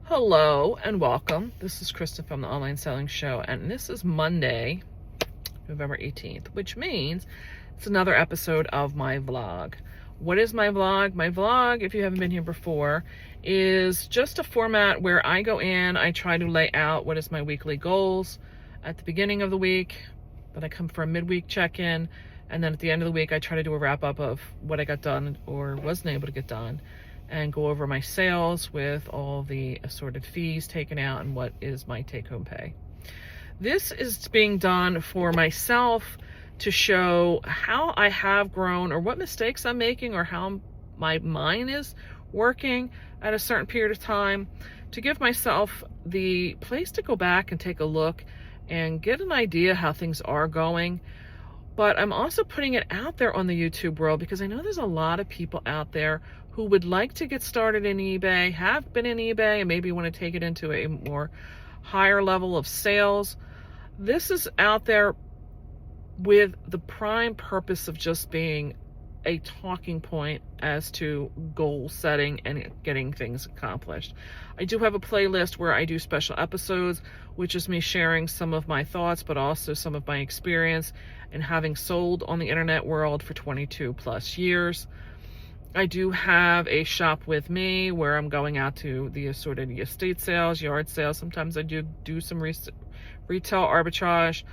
Hello and welcome. This is Krista from the Online Selling Show, and this is Monday, November 18th, which means it's another episode of my vlog. What is my vlog? My vlog, if you haven't been here before, is just a format where I go in, I try to lay out what is my weekly goals at the beginning of the week, then I come for a midweek check-in, and then at the end of the week I try to do a wrap-up of what I got done or wasn't able to get done, and go over my sales with all the assorted fees taken out and what is my take-home pay. This is being done for myself to show how I have grown or what mistakes I'm making or how my mind is working at a certain period of time, to give myself the place to go back and take a look and get an idea how things are going. But I'm also putting it out there on the YouTube world because I know there's a lot of people out there who would like to get started in eBay, have been in eBay, and maybe want to take it into a more higher level of sales. This is out there with the prime purpose of just being a talking point as to goal setting and getting things accomplished. I do have a playlist where I do special episodes, which is me sharing some of my thoughts, but also some of my experience in having sold on the internet world for 22 plus years. I do have a shop with me where I'm going out to the assorted estate sales, yard sales. Sometimes I do some retail arbitrage.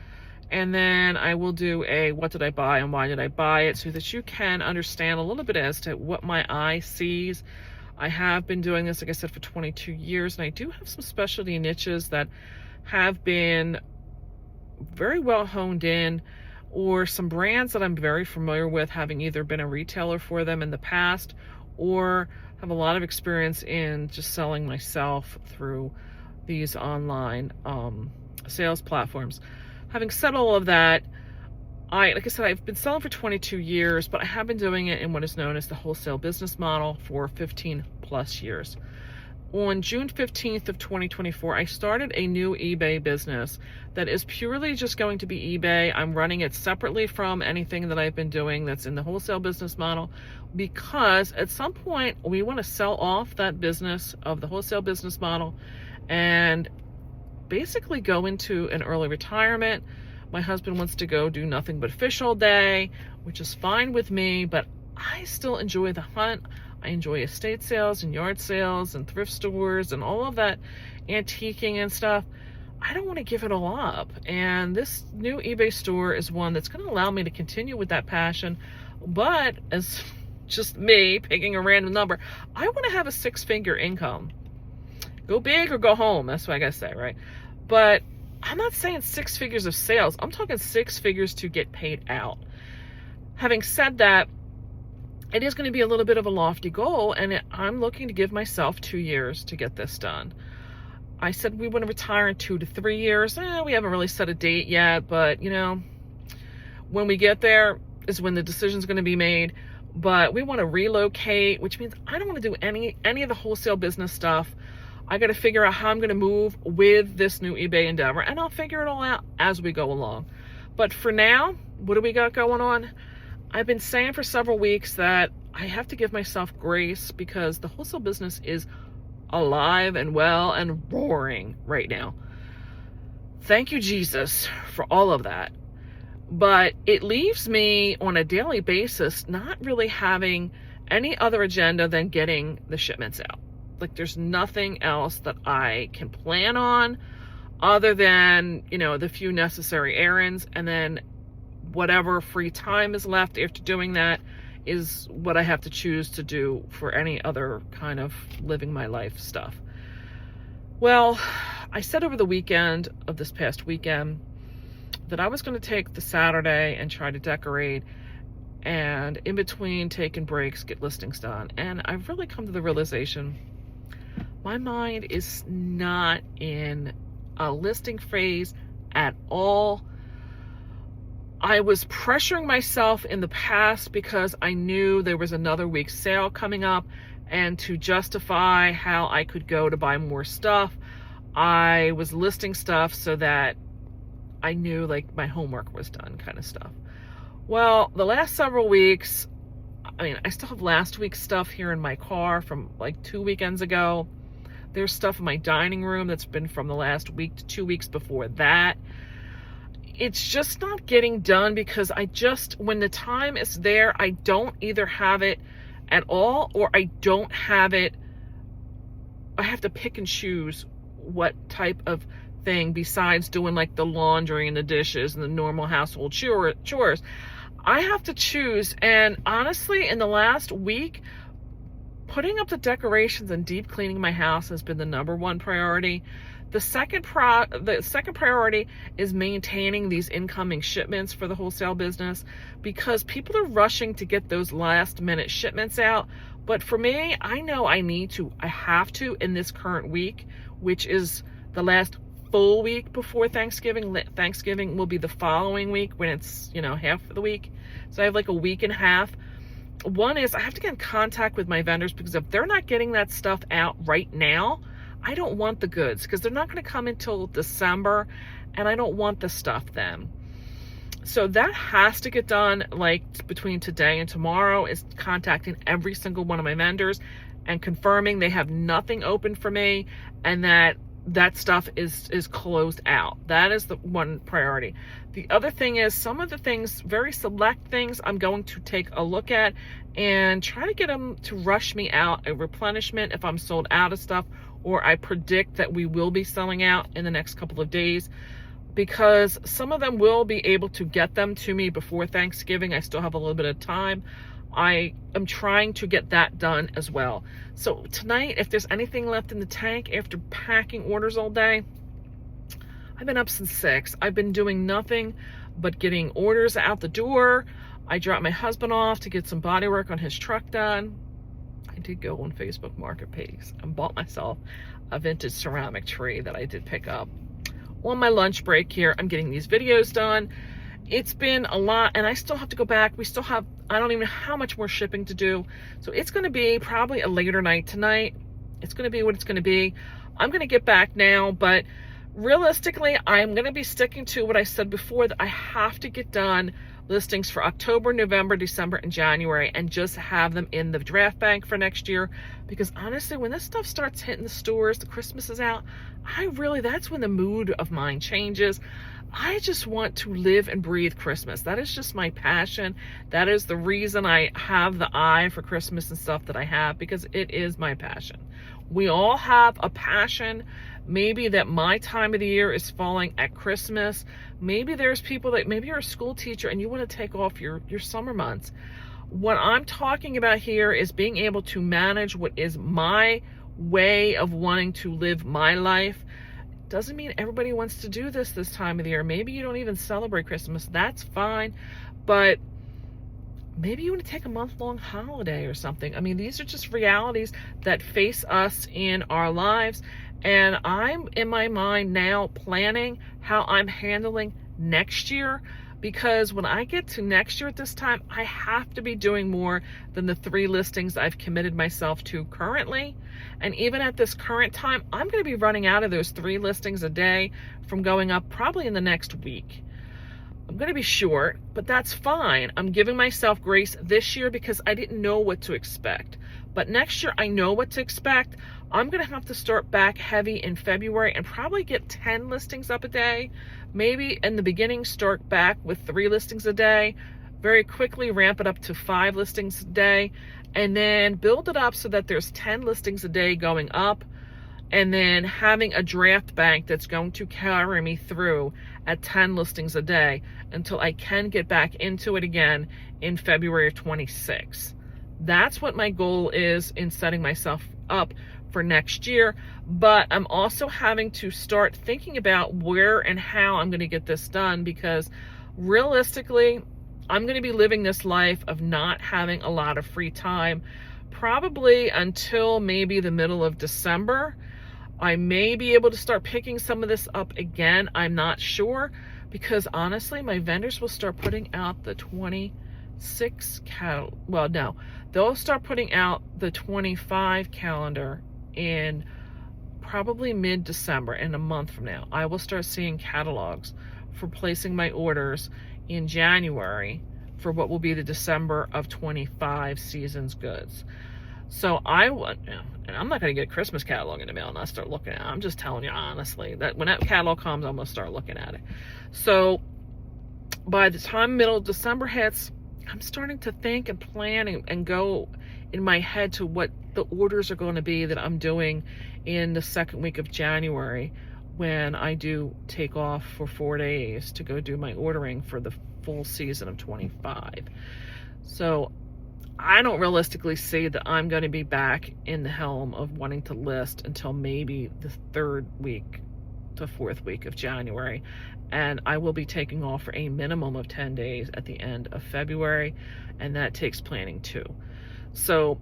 And then I will do a what did I buy and why did I buy it, so that you can understand a little bit as to what my eye sees. I have been doing this, like I said, for 22 years, and I do have some specialty niches that have been very well honed in, or some brands that I'm very familiar with, having either been a retailer for them in the past or have a lot of experience in just selling myself through these online sales platforms. Having said all of that, like I said, I've been selling for 22 years, but I have been doing it in what is known as the wholesale business model for 15 plus years. On June 15th of 2024, I started a new eBay business that is purely just going to be eBay. I'm running it separately from anything that I've been doing that's in the wholesale business model, because at some point we want to sell off that business of the wholesale business model and basically go into an early retirement. My husband wants to go do nothing but fish all day, which is fine with me, but I still enjoy the hunt. I enjoy estate sales and yard sales and thrift stores and all of that antiquing and stuff. I don't want to give it all up. And this new eBay store is one that's going to allow me to continue with that passion. But as just me picking a random number, I want to have a six-figure income. Go big or go home. That's what I got to say, right? But I'm not saying six figures of sales. I'm talking six figures to get paid out. Having said that, it is going to be a little bit of a lofty goal, and I'm looking to give myself 2 years to get this done. I said we want to retire in 2 to 3 years. We haven't really set a date yet, but when we get there is when the decision's going to be made. But we want to relocate, which means I don't want to do any of the wholesale business stuff. I got to figure out how I'm going to move with this new eBay endeavor, and I'll figure it all out as we go along. But for now, what do we got going on? I've been saying for several weeks that I have to give myself grace because the wholesale business is alive and well and roaring right now. Thank you, Jesus, for all of that. But it leaves me on a daily basis not really having any other agenda than getting the shipments out. Like, there's nothing else that I can plan on other than, the few necessary errands, and then whatever free time is left after doing that is what I have to choose to do for any other kind of living my life stuff. Well, I said over the weekend of this past weekend that I was going to take the Saturday and try to decorate, and in between taking breaks, get listings done. And I've really come to the realization my mind is not in a listing phase at all. I was pressuring myself in the past because I knew there was another week's sale coming up, and to justify how I could go to buy more stuff, I was listing stuff so that I knew like my homework was done, kind of stuff. Well, the last several weeks, I still have last week's stuff here in my car from like 2 weekends ago There's stuff in my dining room that's been from the last week to 2 weeks before that. It's just not getting done because when the time is there, I don't either have it at all or I don't have it. I have to pick and choose what type of thing besides doing like the laundry and the dishes and the normal household chores. I have to choose. And honestly, in the last week, putting up the decorations and deep cleaning my house has been the number one priority. The second priority is maintaining these incoming shipments for the wholesale business because people are rushing to get those last minute shipments out. But for me, I know I have to in this current week, which is the last full week before Thanksgiving. Thanksgiving will be the following week when it's, half of the week. So I have like a week and a half. One is I have to get in contact with my vendors because if they're not getting that stuff out right now, I don't want the goods because they're not going to come until December and I don't want the stuff then. So that has to get done like between today and tomorrow, is contacting every single one of my vendors and confirming they have nothing open for me and that stuff is closed out. That is the one priority. The other thing is some of the things, very select things, I'm going to take a look at and try to get them to rush me out a replenishment if I'm sold out of stuff, or I predict that we will be selling out in the next couple of days, because some of them will be able to get them to me before Thanksgiving. I still have a little bit of time. I am trying to get that done as well. So tonight, if there's anything left in the tank after packing orders all day, I've been up since 6. I've been doing nothing but getting orders out the door. I dropped my husband off to get some body work on his truck done. I did go on Facebook Marketplace and bought myself a vintage ceramic tree that I did pick up. On my lunch break here, I'm getting these videos done. It's been a lot and I still have to go back. We still have, I don't even know how much more shipping to do. So it's going to be probably a later night tonight. It's going to be what it's going to be. I'm going to get back now, but realistically, I'm going to be sticking to what I said before, that I have to get done listings for October, November, December, and January and just have them in the draft bank for next year. Because honestly, when this stuff starts hitting the stores, the Christmas is out, that's when the mood of mine changes. I just want to live and breathe Christmas. That is just my passion. That is the reason I have the eye for Christmas and stuff that I have, because it is my passion. We all have a passion. Maybe that my time of the year is falling at Christmas. Maybe there's people that, maybe you're a school teacher and you want to take off your summer months. What I'm talking about here is being able to manage what is my way of wanting to live my life. Doesn't mean everybody wants to do this time of the year. Maybe you don't even celebrate Christmas. That's fine. But maybe you want to take a month-long holiday or something. I mean, these are just realities that face us in our lives. And I'm, in my mind now, planning how I'm handling next year. Because when I get to next year at this time, I have to be doing more than the 3 listings I've committed myself to currently. And even at this current time, I'm going to be running out of those 3 listings a day from going up probably in the next week. I'm going to be short, but that's fine. I'm giving myself grace this year because I didn't know what to expect. But next year, I know what to expect. I'm going to have to start back heavy in February and probably get 10 listings up a day. Maybe in the beginning, start back with 3 listings a day. Very quickly ramp it up to 5 listings a day. And then build it up so that there's 10 listings a day going up. And then having a draft bank that's going to carry me through at 10 listings a day until I can get back into it again in February of 26. That's what my goal is in setting myself up for next year. But I'm also having to start thinking about where and how I'm going to get this done, because realistically, I'm going to be living this life of not having a lot of free time, probably until maybe the middle of December. I may be able to start picking some of this up again. I'm not sure, because honestly, my vendors will start putting out the 26 well, no, they'll start putting out the 25 calendar in probably mid-December, in a month from now. I will start seeing catalogs for placing my orders in January for what will be the December of 25 season's goods. So I want, and I'm not going to get a Christmas catalog in the mail and I start looking at it. I'm just telling you honestly that when that catalog comes, I'm going to start looking at it. So by the time middle of December hits, I'm starting to think and plan and go in my head to what the orders are going to be that I'm doing in the second week of January, when I do take off for 4 days to go do my ordering for the full season of 25. So I don't realistically see that I'm going to be back in the helm of wanting to list until maybe the third week to fourth week of January. And I will be taking off for a minimum of 10 days at the end of February. And that takes planning too. So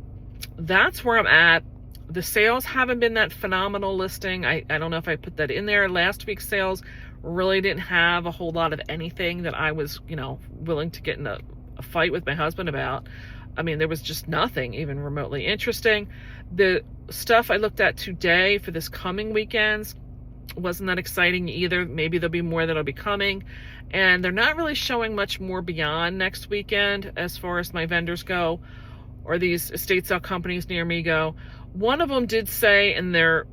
that's where I'm at. The sales haven't been that phenomenal listing. I don't know if I put that in there. Last week's sales really didn't have a whole lot of anything that I was, willing to get in a fight with my husband about. I mean, there was just nothing even remotely interesting. The stuff I looked at today for this coming weekends wasn't that exciting either. Maybe there'll be more that'll be coming. And they're not really showing much more beyond next weekend as far as my vendors go, or these estate sale companies near me go. One of them did say in their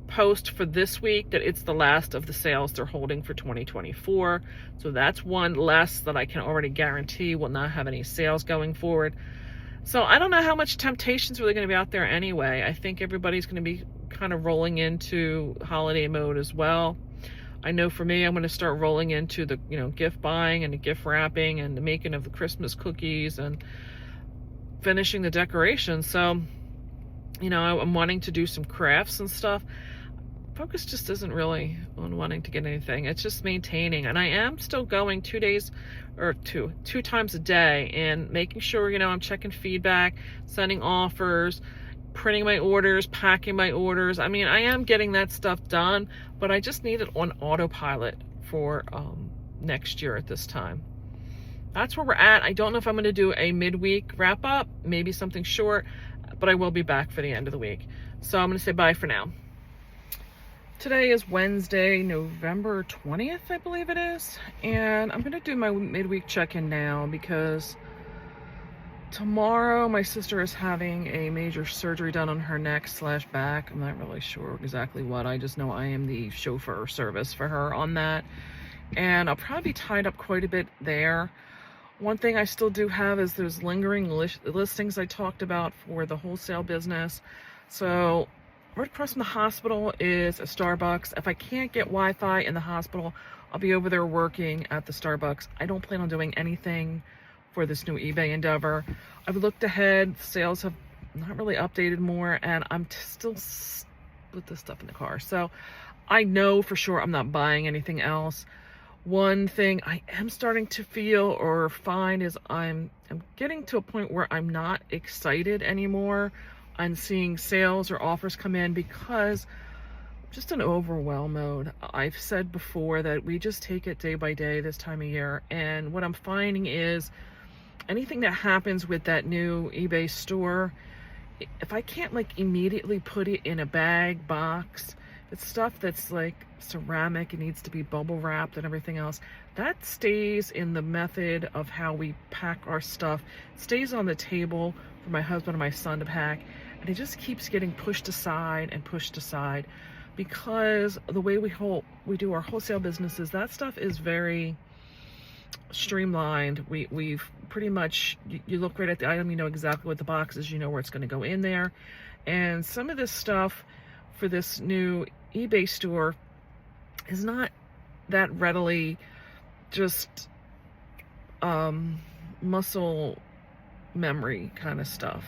post for this week that it's the last of the sales they're holding for 2024. So that's one less that I can already guarantee will not have any sales going forward. So I don't know how much temptation's really going to be out there anyway. I think everybody's going to be kind of rolling into holiday mode as well. I know for me, I'm going to start rolling into the, gift buying and the gift wrapping and the making of the Christmas cookies and finishing the decorations. So, I'm wanting to do some crafts and stuff. Focus just isn't really on wanting to get anything. It's just maintaining. And I am still going 2 days or two times a day and making sure, I'm checking feedback, sending offers, printing my orders, packing my orders. I mean, I am getting that stuff done, but I just need it on autopilot for next year at this time. That's where we're at. I don't know if I'm going to do a midweek wrap up, maybe something short, but I will be back for the end of the week. So I'm going to say bye for now. Today is Wednesday, November 20th, I believe it is. And I'm going to do my midweek check-in now because tomorrow my sister is having a major surgery done on her neck/back. I'm not really sure exactly what. I just know I am the chauffeur service for her on that. And I'll probably be tied up quite a bit there. One thing I still do have is those lingering listings I talked about for the wholesale business. So right across from the hospital is a Starbucks. If I can't get Wi-Fi in the hospital, I'll be over there working at the Starbucks. I don't plan on doing anything for this new eBay endeavor. I've looked ahead. Sales have not really updated more, and I'm still with this stuff in the car. So I know for sure I'm not buying anything else. One thing I am starting to feel or find is I'm getting to a point where I'm not excited anymore on seeing sales or offers come in because I'm just in overwhelm mode. I've said before that we just take it day by day this time of year. And what I'm finding is anything that happens with that new eBay store, if I can't immediately put it in a bag, box, it's stuff that's ceramic, it needs to be bubble wrapped and everything else, that stays in the method of how we pack our stuff. It stays on the table for my husband and my son to pack, and it just keeps getting pushed aside and pushed aside because the way we do our wholesale businesses, that stuff is very streamlined. We've pretty much, you look right at the item, you know exactly what the box is, you know where it's going to go in there. And some of this stuff for this new eBay store is not that readily just muscle memory kind of stuff.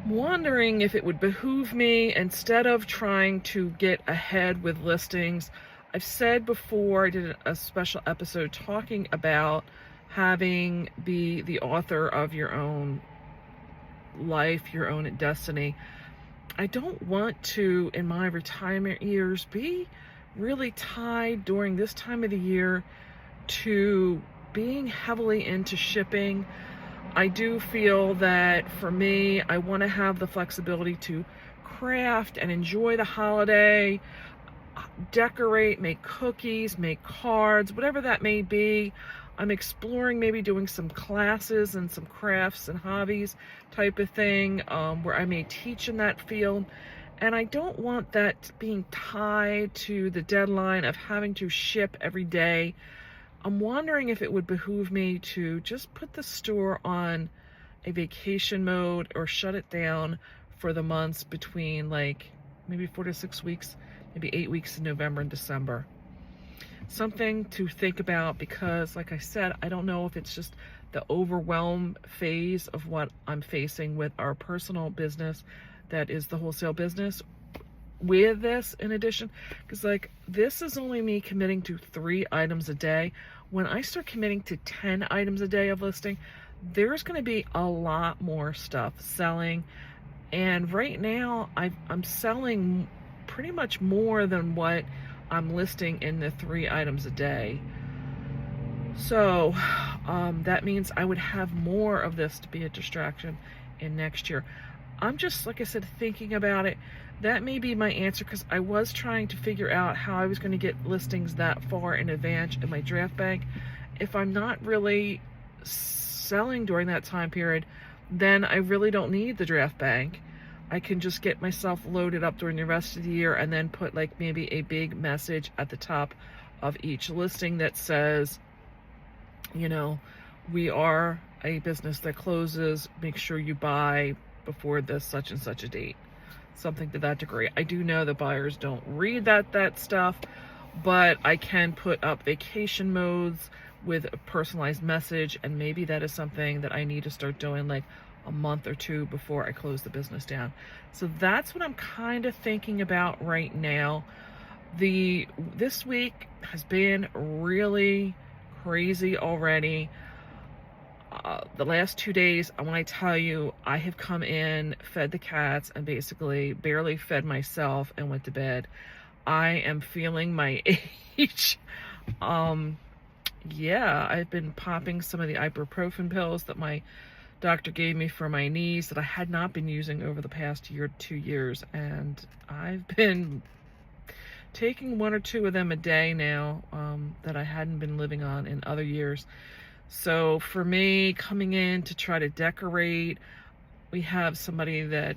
I'm wondering if it would behoove me, instead of trying to get ahead with listings, I've said before, I did a special episode talking about having be the author of your own life, your own destiny. I don't want to, in my retirement years, be really tied during this time of the year to being heavily into shipping. I do feel that for me, I want to have the flexibility to craft and enjoy the holiday, decorate, make cookies, make cards, whatever that may be. I'm exploring maybe doing some classes and some crafts and hobbies type of thing, where I may teach in that field. And I don't want that being tied to the deadline of having to ship every day. I'm wondering if it would behoove me to just put the store on a vacation mode or shut it down for the months between like maybe 4 to 6 weeks, maybe 8 weeks in November and December. Something to think about, because like I said, I don't know if it's just the overwhelm phase of what I'm facing with our personal business, that is the wholesale business, with this in addition, because like this is only me committing to 3 items a day. When I start committing to 10 items a day of listing, there's going to be a lot more stuff selling. And right now I'm selling pretty much more than what I'm listing in the 3 items a day. So that means I would have more of this to be a distraction in next year. I'm just, like I said, thinking about it. That may be my answer, because I was trying to figure out how I was going to get listings that far in advance in my draft bank. If I'm not really selling during that time period, then I really don't need the draft bank. I can just get myself loaded up during the rest of the year and then put like maybe a big message at the top of each listing that says, you know, we are a business that closes. Make sure you buy before this such and such a date. Something to that degree. I do know that buyers don't read that stuff, but I can put up vacation modes with a personalized message, and maybe that is something that I need to start doing like a month or 2 before I close the business down. So that's what I'm kind of thinking about right now. This week has been really crazy already. The last 2 days, when I tell you, I have come in, fed the cats, and basically barely fed myself and went to bed. I am feeling my age. Yeah, I've been popping some of the ibuprofen pills that my doctor gave me for my knees that I had not been using over the past 2 years, and I've been taking 1 or 2 of them a day now, that I hadn't been living on in other years. So for me, coming in to try to decorate, we have somebody that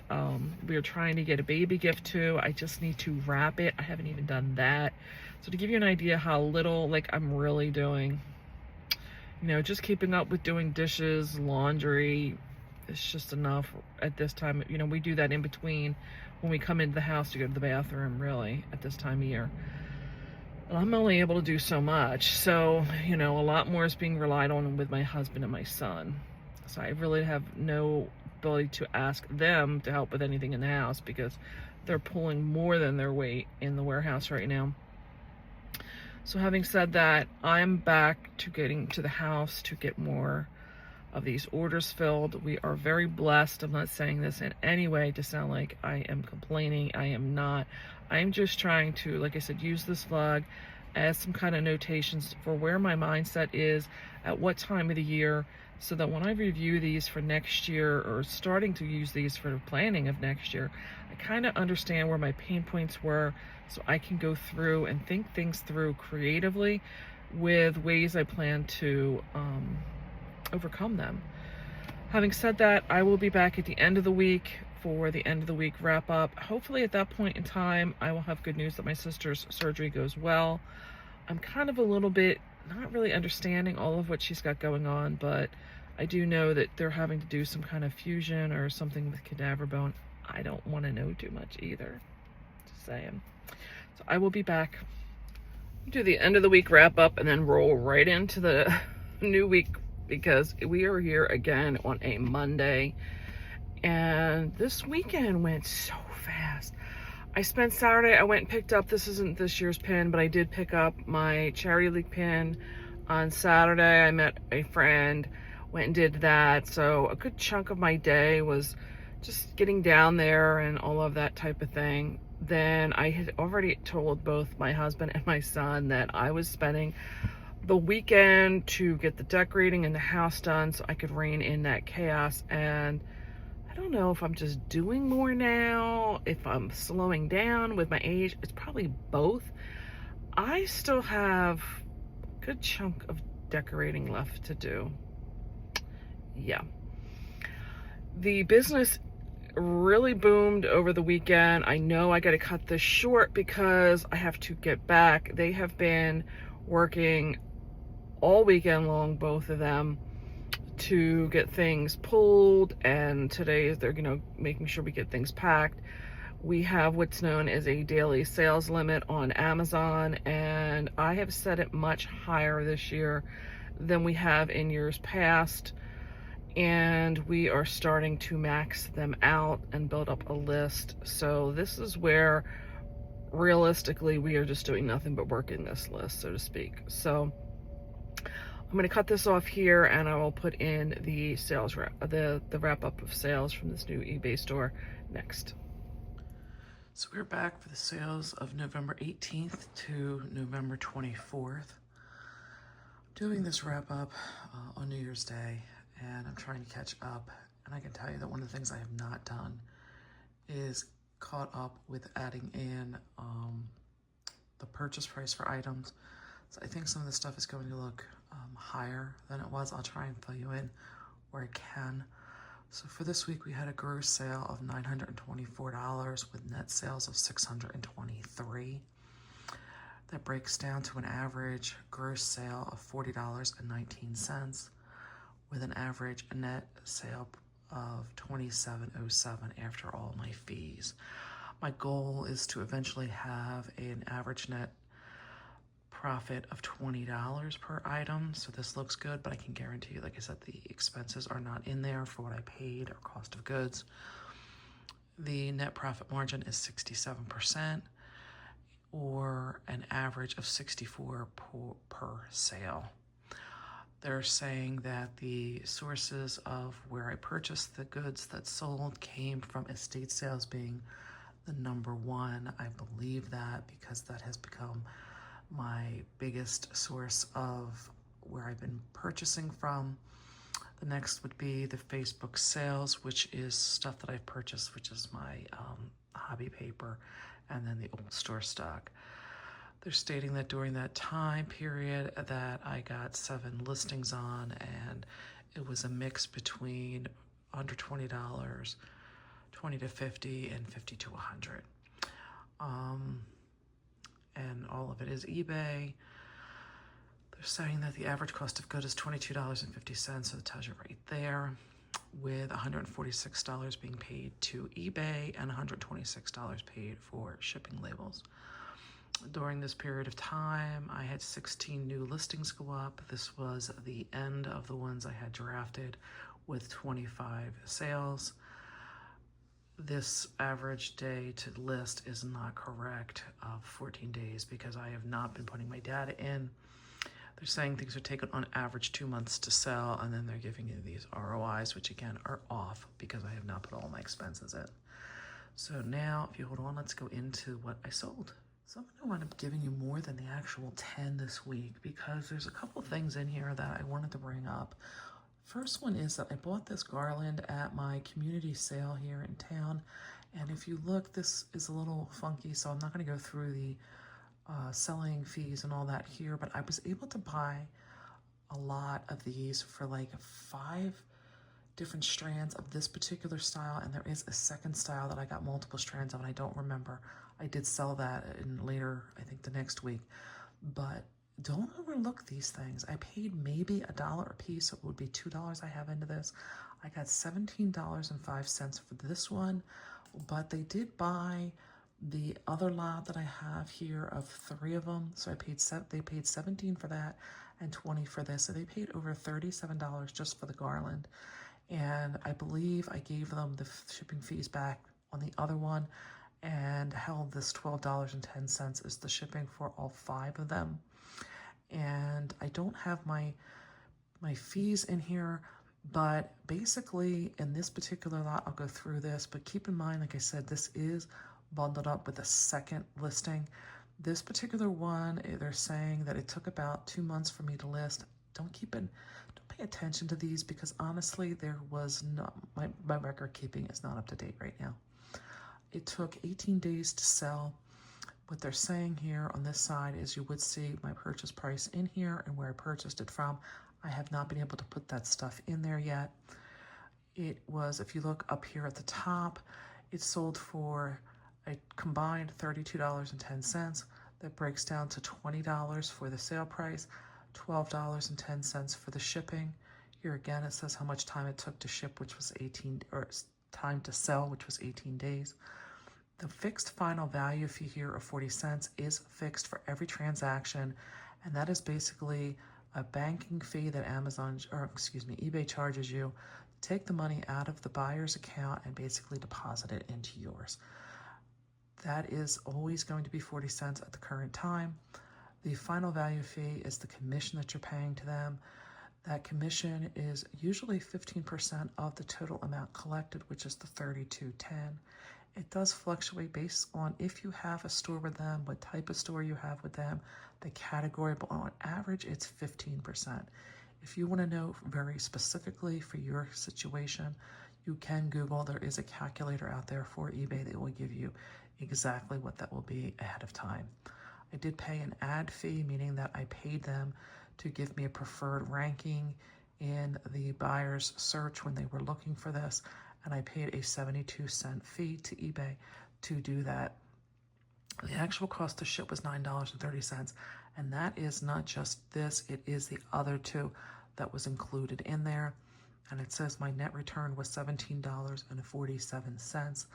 we're trying to get a baby gift to. I just need to wrap it. I haven't even done that. So to give you an idea how little like I'm really doing, you know, just keeping up with doing dishes, laundry, it's just enough at this time. You know, we do that in between when we come into the house to go to the bathroom, really, at this time of year. I'm only able to do so much. So, you know, a lot more is being relied on with my husband and my son. So I really have no ability to ask them to help with anything in the house, because they're pulling more than their weight in the warehouse right now. So having said that, I'm back to getting to the house to get more of these orders filled. We are very blessed. I'm not saying this in any way to sound like I am complaining. I am not. I'm just trying to, like I said, use this vlog as some kind of notations for where my mindset is at what time of the year, so that when I review these for next year, or starting to use these for the planning of next year, I kind of understand where my pain points were, so I can go through and think things through creatively with ways I plan to overcome them. Having said that, I will be back at the end of the week for the end of the week wrap up. Hopefully at that point in time, I will have good news that my sister's surgery goes well. I'm kind of a little bit not really understanding all of what she's got going on, but I do know that they're having to do some kind of fusion or something with cadaver bone. I don't want to know too much either. Just saying. So I will be back, do the end of the week wrap up, and then roll right into the new week, because we are here again on a Monday. And this weekend went so fast. I spent Saturday, I went and picked up, this isn't this year's pin, but I did pick up my Charity League pin on Saturday. I met a friend, went and did that. So a good chunk of my day was just getting down there and all of that type of thing. Then I had already told both my husband and my son that I was spending the weekend to get the decorating in the house done so I could rein in that chaos. And I don't know if I'm just doing more now, if I'm slowing down with my age. It's probably both. I still have a good chunk of decorating left to do. Yeah. The business really boomed over the weekend. I know I got to cut this short because I have to get back. They have been working all weekend long, both of them, to get things pulled, and today they're making sure we get things packed. We have what's known as a daily sales limit on Amazon, and I have set it much higher this year than we have in years past, and we are starting to max them out and build up a list. So this is where realistically we are just doing nothing but working this list, so to speak. So I'm going to cut this off here, and I will put in the sales the wrap up of sales from this new eBay store next. So we're back for the sales of November 18th to November 24th. Doing this wrap up on New Year's Day, and I'm trying to catch up. And I can tell you that one of the things I have not done is caught up with adding in the purchase price for items. So I think some of this stuff is going to look higher than it was. I'll try and fill you in where I can. So for this week, we had a gross sale of $924 with net sales of $623. That breaks down to an average gross sale of $40.19 with an average net sale of $27.07 after all my fees. My goal is to eventually have an average net profit of $20 per item. So this looks good, but I can guarantee you, like I said, the expenses are not in there for what I paid or cost of goods. The net profit margin is 67%, or an average of 64 per sale. They're saying that the sources of where I purchased the goods that sold came from estate sales being the number one. I believe that because that has become my biggest source of where I've been purchasing from. The next would be the Facebook sales, which is stuff that I've purchased, which is my hobby paper, and then the old store stock. They're stating that during that time period that I got 7 listings on, and it was a mix between under $20, $20 to $50, and $50 to $100. And all of it is eBay. They're saying that the average cost of good is $22.50, so it tells you right there, with $146 being paid to eBay and $126 paid for shipping labels. During this period of time, I had 16 new listings go up. This was the end of the ones I had drafted with 25 sales. This average day to list is not correct of 14 days because I have not been putting my data in. They're saying things are taking on average 2 months to sell, and then they're giving you these ROIs, which again are off because I have not put all my expenses in. So now, if you hold on, let's go into what I sold. So I'm going to wind up giving you more than the actual 10 this week because there's a couple of things in here that I wanted to bring up. First one is that I bought this garland at my community sale here in town, and if you look, this is a little funky, so I'm not going to go through the selling fees and all that here, but I was able to buy a lot of these for like 5 different strands of this particular style, and there is a second style that I got multiple strands of, and I don't remember. I did sell that in later, I think the next week, but don't overlook these things. I paid maybe $1 a piece, so it would be $2 I have into this. I got $17.05 for this one, but they did buy the other lot that I have here of 3 of them. So they paid $17 for that and $20 for this. So they paid over $37 just for the garland. And I believe I gave them the shipping fees back on the other one and held this $12.10 as the shipping for all 5 of them. And I don't have my fees in here, but basically in this particular lot, I'll go through this, but keep in mind, like I said, this is bundled up with a second listing. This particular one, they're saying that it took about 2 months for me to list. Don't pay attention to these because honestly, there was not, my record keeping is not up to date right now. It took 18 days to sell. What they're saying here on this side is you would see my purchase price in here and where I purchased it from. I have not been able to put that stuff in there yet. It was, if you look up here at the top, it sold for a combined $32.10. That breaks down to $20 for the sale price, $12.10 for the shipping. Here again, it says how much time it took to ship, which was 18, or time to sell, which was 18 days. The fixed final value fee here of 40 cents is fixed for every transaction, and that is basically a banking fee that eBay charges you to take the money out of the buyer's account and basically deposit it into yours. That is always going to be 40 cents at the current time. The final value fee is the commission that you're paying to them. That commission is usually 15% of the total amount collected, which is the $32.10. It does fluctuate based on if you have a store with them, what type of store you have with them, the category, but on average, it's 15%. If you want to know very specifically for your situation, you can Google. There is a calculator out there for eBay that will give you exactly what that will be ahead of time. I did pay an ad fee, meaning that I paid them to give me a preferred ranking in the buyer's search when they were looking for this, and I paid a 72-cent fee to eBay to do that. The actual cost to ship was $9.30, and that is not just this, it is the other two that was included in there. And it says my net return was $17.47.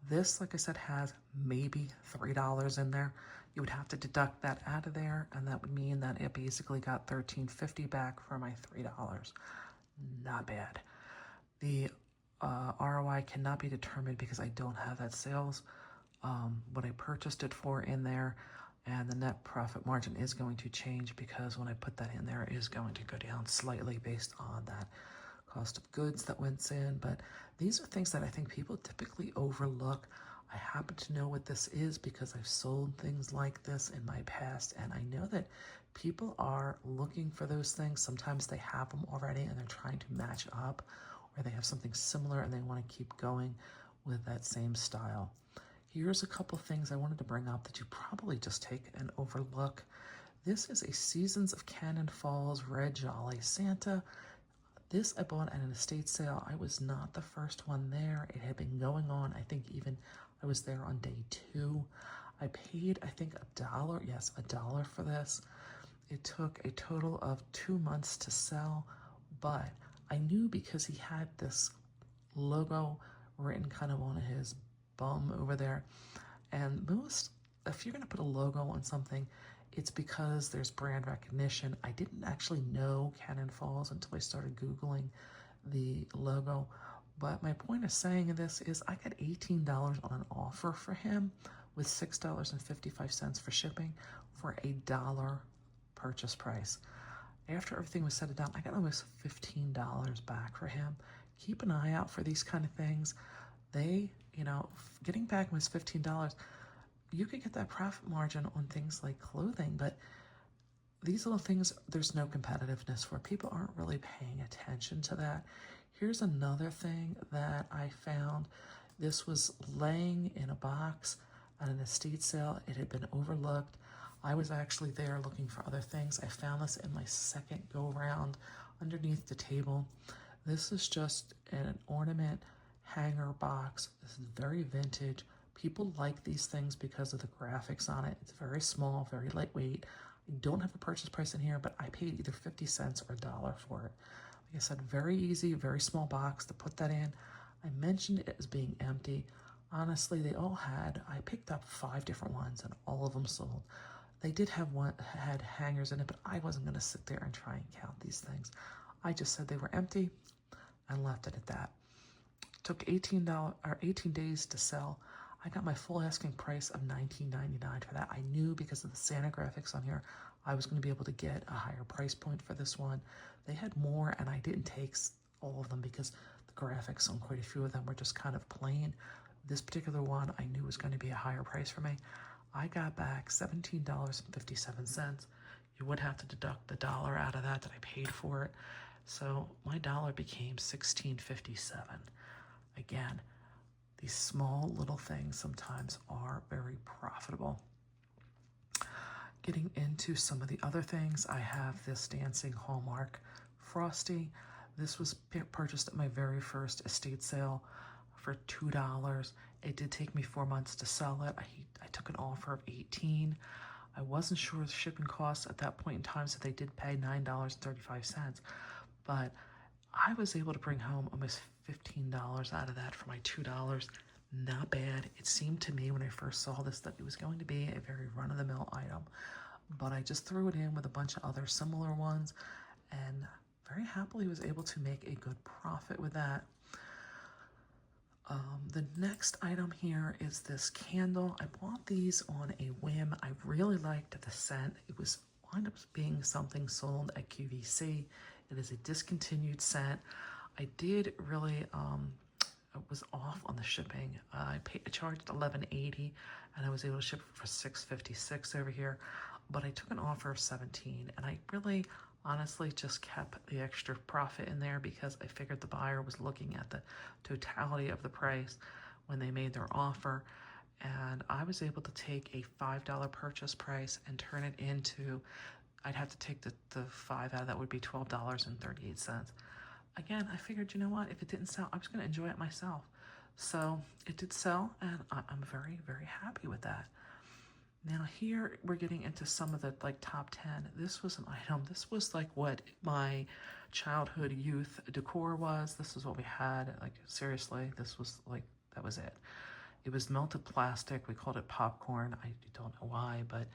This, like I said, has maybe $3 in there. You would have to deduct that out of there, and that would mean that it basically got $13.50 back for my $3. Not bad. The ROI cannot be determined because I don't have that sales, what I purchased it for in there, and the net profit margin is going to change because when I put that in there, it is going to go down slightly based on that cost of goods that went in. But these are things that I think people typically overlook. I happen to know what this is because I've sold things like this in my past, and I know that people are looking for those things. Sometimes they have them already and they're trying to match up, or they have something similar and they want to keep going with that same style. Here's a couple things I wanted to bring up that you probably just take and overlook. This is a Seasons of Cannon Falls Red Jolly Santa. This I bought at an estate sale. I was not the first one there. It had been going on, I think even I was there on day 2. I paid, I think, $1. Yes, $1 for this. It took a total of 2 months to sell, but I knew because he had this logo written kind of on his bum over there. And if you're going to put a logo on something, it's because there's brand recognition. I didn't actually know Cannon Falls until I started Googling the logo. But my point of saying this is I got $18 on an offer for him with $6.55 for shipping for $1 purchase price. After everything was said and done, I got almost $15 back for him. Keep an eye out for these kind of things. They, getting back was $15. You could get that profit margin on things like clothing, but these little things, there's no competitiveness for. People aren't really paying attention to that. Here's another thing that I found. This was laying in a box at an estate sale. It had been overlooked. I was actually there looking for other things. I found this in my second go round underneath the table. This is just an ornament hanger box. This is very vintage. People like these things because of the graphics on it. It's very small, very lightweight. I don't have a purchase price in here, but I paid either 50 cents or $1 for it. Like I said, very easy, very small box to put that in. I mentioned it as being empty. Honestly, they all I picked up 5 different ones and all of them sold. They did have had hangers in it, but I wasn't gonna sit there and try and count these things. I just said they were empty and left it at that. Took 18 days to sell. I got my full asking price of $19.99 for that. I knew because of the Santa graphics on here, I was going to be able to get a higher price point for this one. They had more, and I didn't take all of them because the graphics on quite a few of them were just kind of plain. This particular one I knew was going to be a higher price for me. I got back $17.57. You would have to deduct the $1 out of that I paid for it. So my dollar became $16.57. Again, these small little things sometimes are very profitable. Getting into some of the other things, I have this dancing Hallmark Frosty. This was purchased at my very first estate sale for $2. It did take me 4 months to sell it. I took an offer of $18. I wasn't sure the shipping costs at that point in time, so they did pay $9.35. But I was able to bring home almost $15 out of that for my $2. Not bad. It seemed to me when I first saw this that it was going to be a very run-of-the-mill item, but I just threw it in with a bunch of other similar ones and very happily was able to make a good profit with that. The next item here is this candle. I bought these on a whim. I really liked the scent. It was wound up being something sold at QVC. It is a discontinued scent. I did really it was off on the shipping. I charged $11.80 and I was able to ship it for $6.56 over here, but I took an offer of $17 and I really honestly just kept the extra profit in there because I figured the buyer was looking at the totality of the price when they made their offer, and I was able to take a $5 purchase price and turn it into, I'd have to take the 5 out of that would be $12.38. Again, I figured, you know what, if it didn't sell, I was going to enjoy it myself. So it did sell, and I'm very, very happy with that. Now here we're getting into some of the top 10. This was an item, this was like what my childhood youth decor was. This is what we had, seriously, this was that was it. It was melted plastic. We called it popcorn. I don't know why, but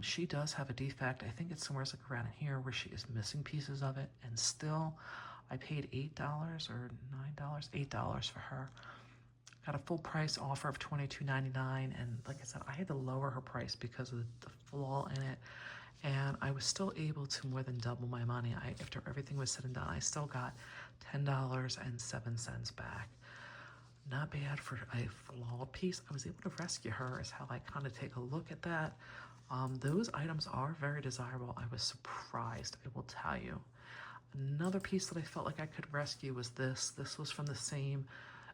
she does have a defect. I think it's somewhere around in here where she is missing pieces of it, and still I paid $8 or $9, $8 for her. Got a full price offer of $22.99, and like I said, I had to lower her price because of the flaw in it, and I was still able to more than double my money. After everything was said and done, I still got $10.07 back. Not bad for a flawed piece. I was able to rescue her is how I kind of take a look at that. Those items are very desirable. I was surprised, I will tell you. Another piece that I felt like I could rescue was this. This was from the same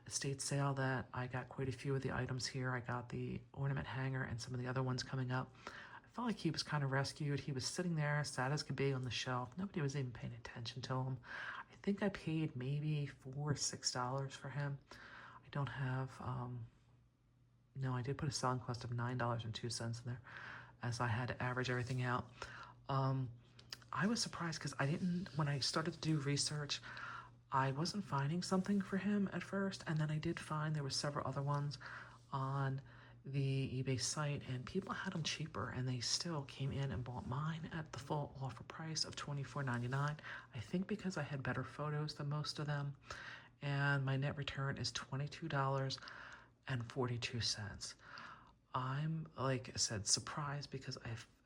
estate sale that I got quite a few of the items here. I got the ornament hanger and some of the other ones coming up. I felt like he was kind of rescued. He was sitting there, sad as could be, on the shelf. Nobody was even paying attention to him. I think I paid maybe $4 or $6 for him. I don't have, no, I did put a selling cost of $9.02 in there, as I had to average everything out. I was surprised because when I started to do research, I wasn't finding something for him at first, and then I did find there were several other ones on the eBay site, and people had them cheaper, and they still came in and bought mine at the full offer price of $24.99. I think because I had better photos than most of them, and my net return is $22.42. I'm, like I said, surprised because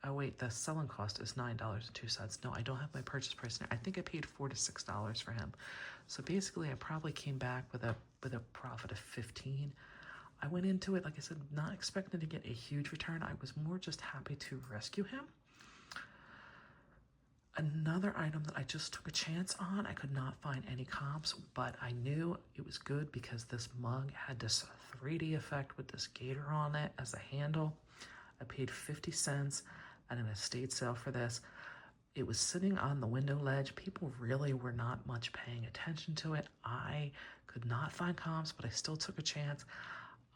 oh wait, the selling cost is $9.02. No, I don't have my purchase price now. I think I paid $4 to $6 for him. So basically, I probably came back with a profit of $15. I went into it, like I said, not expecting to get a huge return. I was more just happy to rescue him. Another item that I just took a chance on, I could not find any comps, but I knew it was good because this mug had this 3D effect with this gator on it as a handle. I paid 50 cents at an estate sale for this. It was sitting on the window ledge. People really were not much paying attention to it. I could not find comps, but I still took a chance.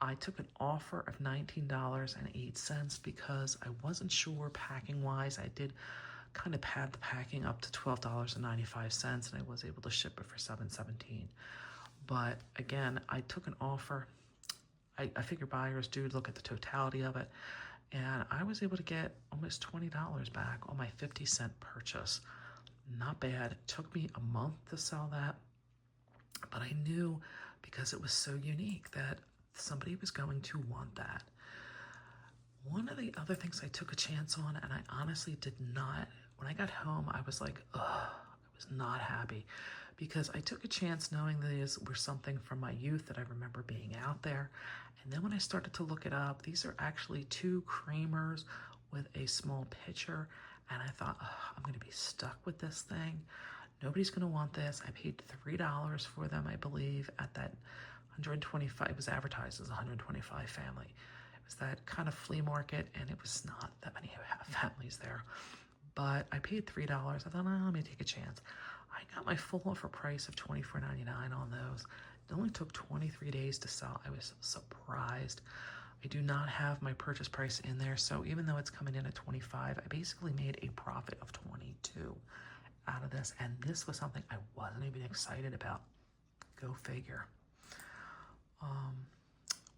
I took an offer of $19.08 because I wasn't sure packing wise. I did kind of pad the packing up to $12.95, and I was able to ship it for $7.17. But again, I took an offer. I figure buyers do look at the totality of it, and I was able to get almost $20 back on my 50-cent purchase. Not bad. It took me a month to sell that, but I knew because it was so unique that somebody was going to want that. One of the other things I took a chance on, and I honestly did not, when I got home, I was like, ugh, I was not happy because I took a chance knowing these were something from my youth that I remember being out there. And then when I started to look it up, these are actually 2 creamers with a small pitcher. And I thought, I'm going to be stuck with this thing. Nobody's going to want this. I paid $3 for them, I believe, at that 125. It was advertised as 125 family. It was that kind of flea market, and it was not that many families there. But I paid $3. I thought, oh, let me take a chance. I got my full offer price of $24.99 on those. It only took 23 days to sell. I was surprised. I do not have my purchase price in there, so even though it's coming in at 25, I basically made a profit of 22 out of this, and this was something I wasn't even excited about. Go figure.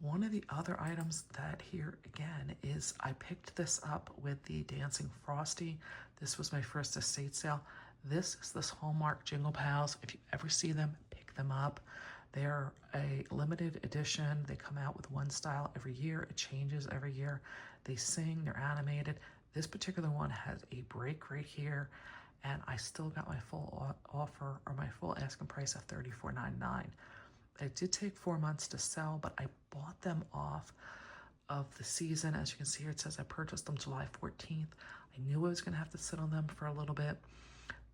One of the other items that here again is I picked this up with the Dancing Frosty. This was my first estate sale. This is this Hallmark Jingle Pals. If you ever see them, pick them up. They're a limited edition. They come out with one style every year. It changes every year. They sing, they're animated. This particular one has a break right here, and I still got my full offer, or my full asking price of $34.99. It did take 4 months to sell, but I bought them off of the season. As you can see here, it says I purchased them July 14th. I knew I was going to have to sit on them for a little bit,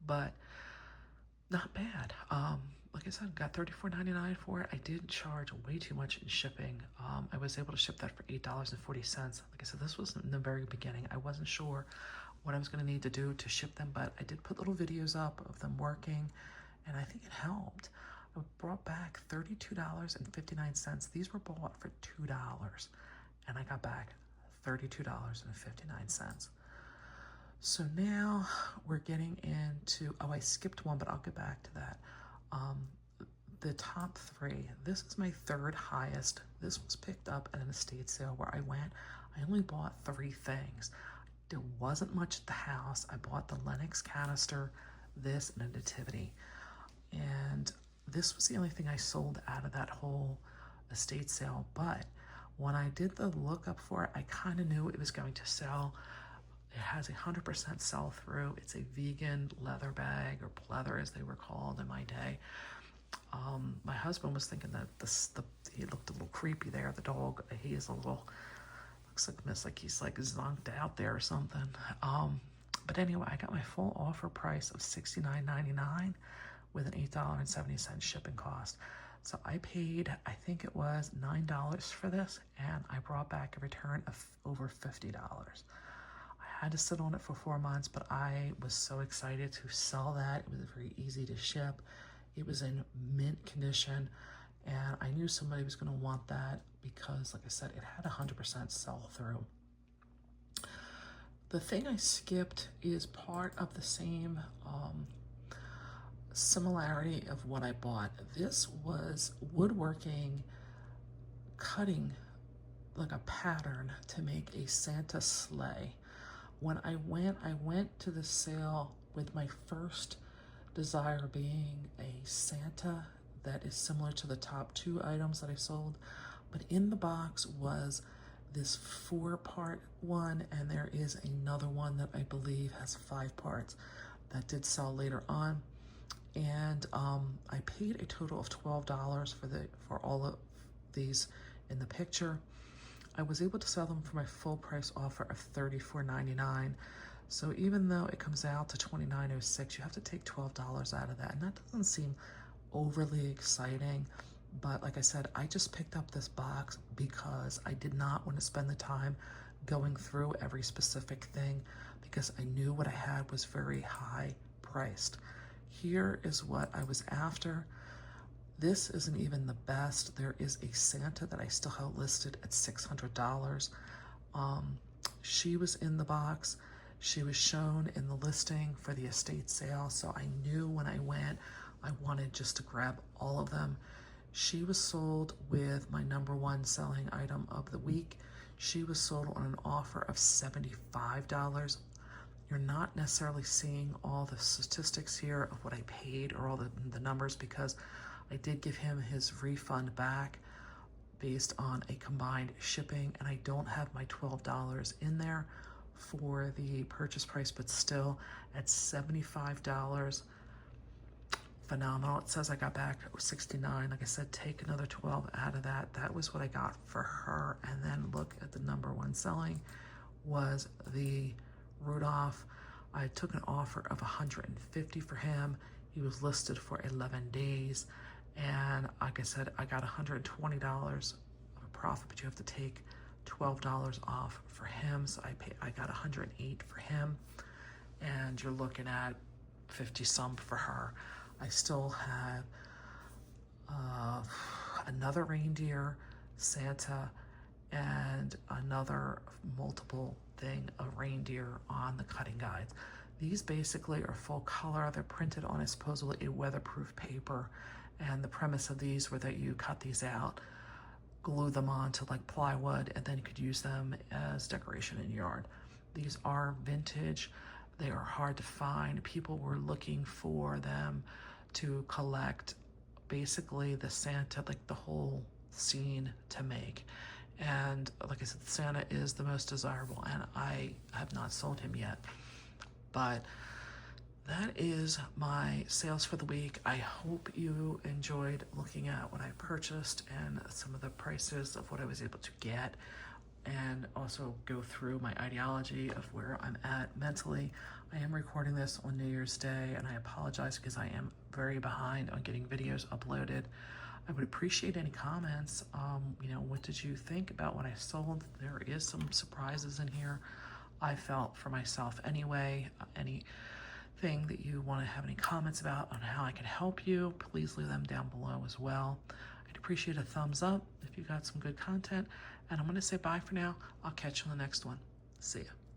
but not bad. Like I said, got $34.99 for it. I did charge way too much in shipping. I was able to ship that for $8.40. Like I said, this was in the very beginning. I wasn't sure what I was going to need to do to ship them, but I did put little videos up of them working, and I think it helped. I brought back $32.59. These were bought for $2, and I got back $32.59. So now we're getting into, oh, I skipped one, but I'll get back to that. The top three, this is my third highest. This was picked up at an estate sale where I went. I only bought 3 things. There wasn't much at the house. I bought the Lennox canister, this, and a nativity. And this was the only thing I sold out of that whole estate sale. But when I did the lookup for it, I kind of knew it was going to sell. It has 100% sell through. It's a vegan leather bag, or pleather as they were called in my day. My husband was thinking that he looked a little creepy there. The dog, he is a little, looks like he's like zonked out there or something. But anyway, I got my full offer price of $69.99 with an $8.70 shipping cost. So I paid, I think it was $9 for this, and I brought back a return of over $50. I had to sit on it for 4 months, but I was so excited to sell that. It was very easy to ship. It was in mint condition, and I knew somebody was going to want that because, like I said, it had 100% sell through. The thing I skipped is part of the same similarity of what I bought. This was woodworking, cutting like a pattern to make a Santa sleigh. When I went to the sale with my first desire being a Santa that is similar to the top 2 items that I sold, but in the box was this 4-part one, and there is another one that I believe has 5 parts that did sell later on. And I paid a total of $12 for all of these in the picture. I was able to sell them for my full price offer of $34.99. So even though it comes out to $29.06, you have to take $12 out of that, and that doesn't seem overly exciting. But like I said, I just picked up this box because I did not want to spend the time going through every specific thing, because I knew what I had was very high priced. Here is what I was after. This isn't even the best. There is a Santa that I still have listed at $600. She was in the box. She was shown in the listing for the estate sale, so I knew when I went, I wanted just to grab all of them. She was sold with my #1 selling item of the week. She was sold on an offer of $75. You're not necessarily seeing all the statistics here of what I paid or all the numbers, because I did give him his refund back based on a combined shipping, and I don't have my $12 in there for the purchase price, but still at $75, phenomenal. It says I got back $69. Like I said, take another $12 out of that. That was what I got for her. And then look at the #1 selling was the Rudolph. I took an offer of $150 for him. He was listed for 11 days. And like I said, I got $120 of a profit, but you have to take $12 off for him. So I got 108 for him, and you're looking at 50 some for her. I still have another reindeer, Santa, and another multiple thing of reindeer on the cutting guides. These basically are full color. They're printed on a supposedly a weatherproof paper, and the premise of these were that you cut these out, glue them onto like plywood, and then you could use them as decoration in your yard. These are vintage. They are hard to find. People were looking for them to collect basically the Santa, like the whole scene to make. And like I said, Santa is the most desirable, and I have not sold him yet. But that is my sales for the week. I hope you enjoyed looking at what I purchased and some of the prices of what I was able to get, and also go through my ideology of where I'm at mentally. I am recording this on New Year's Day, and I apologize because I am very behind on getting videos uploaded. I would appreciate any comments. What did you think about what I sold? There is some surprises in here, I felt, for myself anyway. Anything that you want to have any comments about on how I can help you, please leave them down below as well. I'd appreciate a thumbs up if you got some good content. And I'm going to say bye for now. I'll catch you on the next one. See ya.